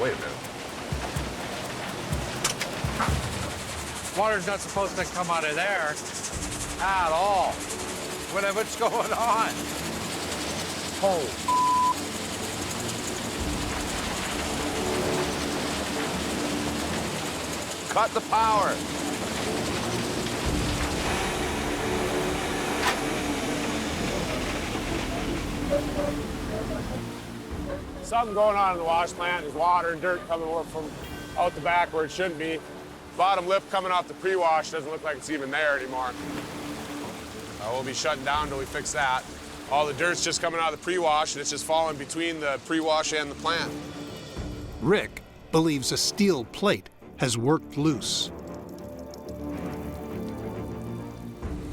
wait a minute. Water's not supposed to come out of there at all. What's going on? Holy. Cut the power. Something going on in the wash plant. There's water and dirt coming from out the back where it shouldn't be. Bottom lip coming off the pre-wash doesn't look like it's even there anymore. We'll be shutting down until we fix that. All the dirt's just coming out of the pre-wash, and it's just falling between the pre-wash and the plant. Rick believes a steel plate has worked loose.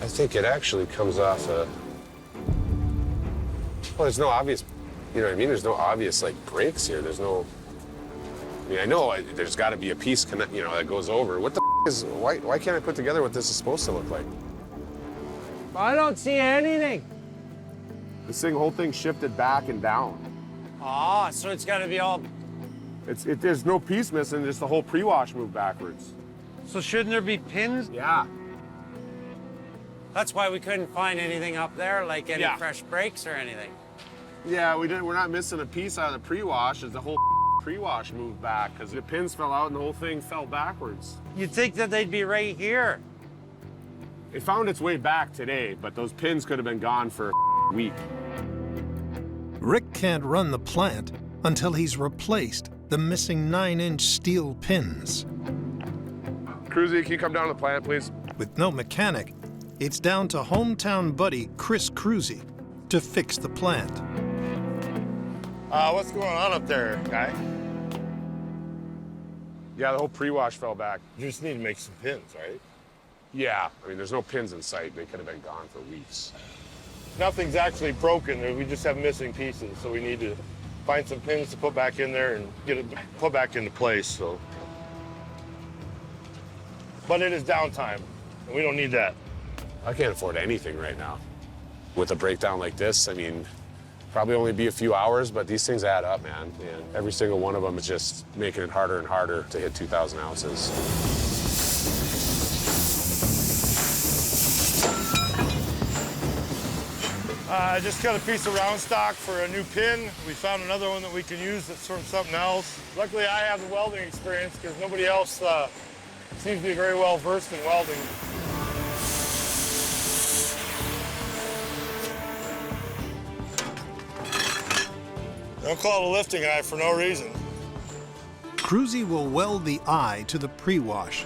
I think it actually comes off a... Well, there's no obvious, you know what I mean? There's no obvious, like, breaks here. There's no... I mean, I know there's got to be a piece, that goes over. What the is... Why can't I put together what this is supposed to look like? I don't see anything. This whole thing shifted back and down. Ah, so it's got to be all... There's no piece missing, just the whole pre-wash moved backwards. So shouldn't there be pins? Yeah. That's why we couldn't find anything up there, like any fresh breaks or anything. Yeah, we're not missing a piece out of the pre-wash, as the whole pre-wash moved back, because the pins fell out and the whole thing fell backwards. You'd think that they'd be right here. It found its way back today, but those pins could have been gone for a week. Rick can't run the plant until he's replaced the missing 9-inch steel pins. Cruzy, can you come down to the plant, please? With no mechanic, it's down to hometown buddy Chris Cruzy to fix the plant. What's going on up there, guy? Yeah, the whole pre-wash fell back. You just need to make some pins, right? Yeah, I mean, there's no pins in sight. They could have been gone for weeks. Nothing's actually broken. We just have missing pieces, so we need to find some pins to put back in there and get it put back into place. So, but it is downtime, and we don't need that. I can't afford anything right now. With a breakdown like this, I mean, probably only be a few hours, but these things add up, man. And every single one of them is just making it harder and harder to hit 2,000 ounces. I just got a piece of round stock for a new pin. We found another one that we can use that's from something else. Luckily, I have the welding experience because nobody else seems to be very well versed in welding. Don't call it a lifting eye for no reason. Cruzy will weld the eye to the pre-wash,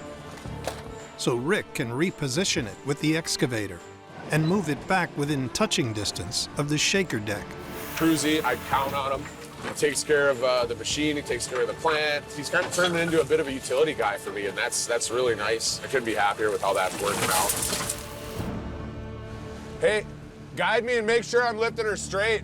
so Rick can reposition it with the excavator and move it back within touching distance of the shaker deck. Cruzy, I count on him. He takes care of the machine, he takes care of the plant. He's kind of turned into a bit of a utility guy for me, and that's really nice. I couldn't be happier with how that's working out. Hey, guide me and make sure I'm lifting her straight.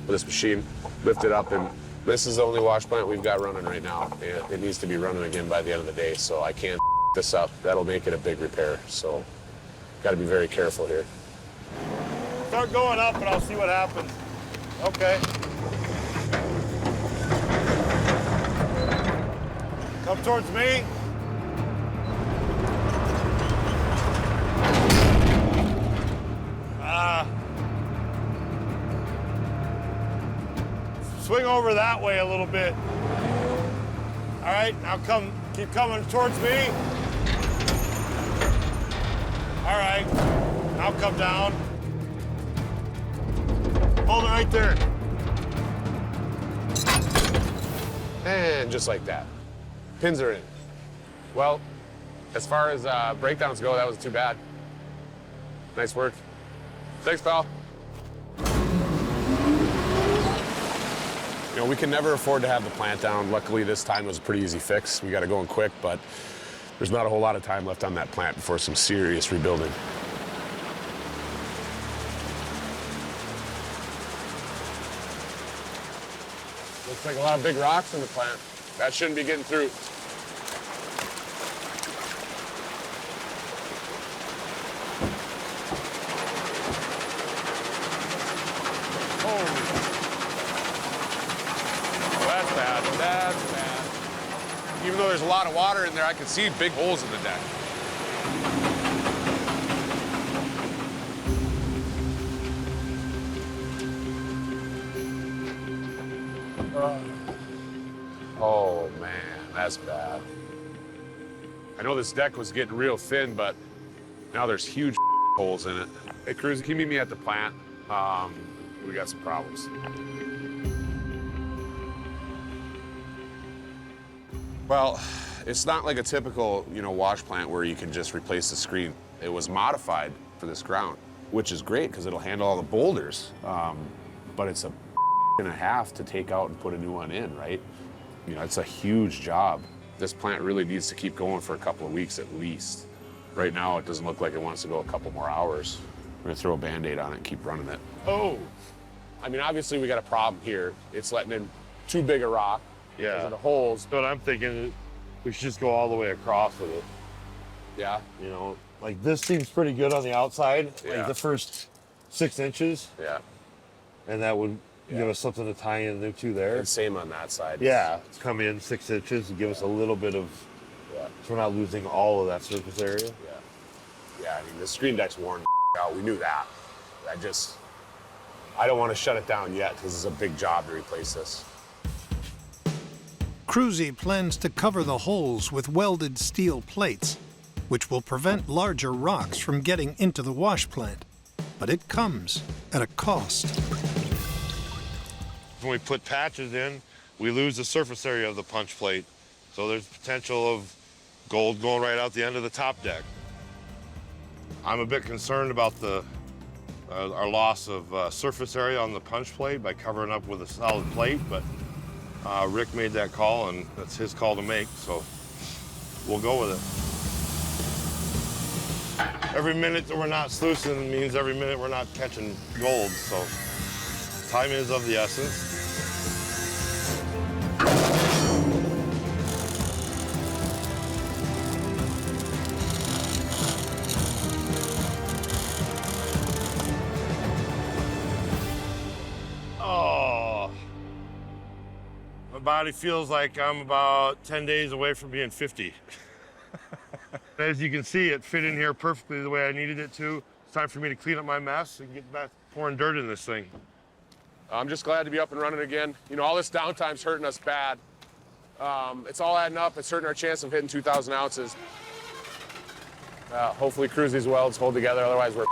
With this machine, lift it up, and this is the only wash plant we've got running right now. And it needs to be running again by the end of the day, so I can't this up. That'll make it a big repair, so got to be very careful here. Start going up and I'll see what happens. Okay. Come towards me. Swing over that way a little bit. All right, now keep coming towards me. All right, now come down. Hold it right there. And just like that. Pins are in. Well, as far as breakdowns go, that wasn't too bad. Nice work. Thanks, pal. You know, we can never afford to have the plant down. Luckily, this time was a pretty easy fix. We got it going quick, but there's not a whole lot of time left on that plant before some serious rebuilding. Looks like a lot of big rocks in the plant. That shouldn't be getting through. Holy. That's bad. That's bad. even though there's a lot of water in there, I can see big holes in the deck. Oh man, that's bad. I know this deck was getting real thin, but now there's huge holes in it. Hey, Cruz, can you meet me at the plant? We got some problems. Well, it's not like a typical, wash plant where you can just replace the screen. It was modified for this ground, which is great because it'll handle all the boulders. But it's a and a half to take out and put a new one in, right? It's a huge job. This plant really needs to keep going for a couple of weeks at least. Right now, it doesn't look like it wants to go a couple more hours. We're gonna throw a Band-Aid on it and keep running it. Oh, I mean, obviously we got a problem here. It's letting in too big a rock. Yeah. Because of the holes. But I'm thinking we should just go all the way across with it. Yeah. Like this seems pretty good on the outside, Yeah. like the first 6 inches. Yeah. And that would give us something to tie into there. And same on that side. Yeah, it's come in 6 inches and give us a little bit of, so we're not losing all of that surface area. Yeah, I mean, the screen deck's worn out. We knew that. I don't want to shut it down yet because it's a big job to replace this. Cruzy plans to cover the holes with welded steel plates, which will prevent larger rocks from getting into the wash plant. But it comes at a cost. When we put patches in, we lose the surface area of the punch plate. So there's potential of gold going right out the end of the top deck. I'm a bit concerned about our loss of surface area on the punch plate by covering up with a solid plate, but Rick made that call and that's his call to make, so we'll go with it. Every minute that we're not sluicing means every minute we're not catching gold, so time is of the essence. Oh, my body feels like I'm about 10 days away from being 50. As you can see, it fit in here perfectly the way I needed it to. It's time for me to clean up my mess and get back pouring dirt in this thing. I'm just glad to be up and running again. All this downtime's hurting us bad. It's all adding up. It's hurting our chance of hitting 2,000 ounces. Hopefully Cruzy's welds hold together, otherwise we're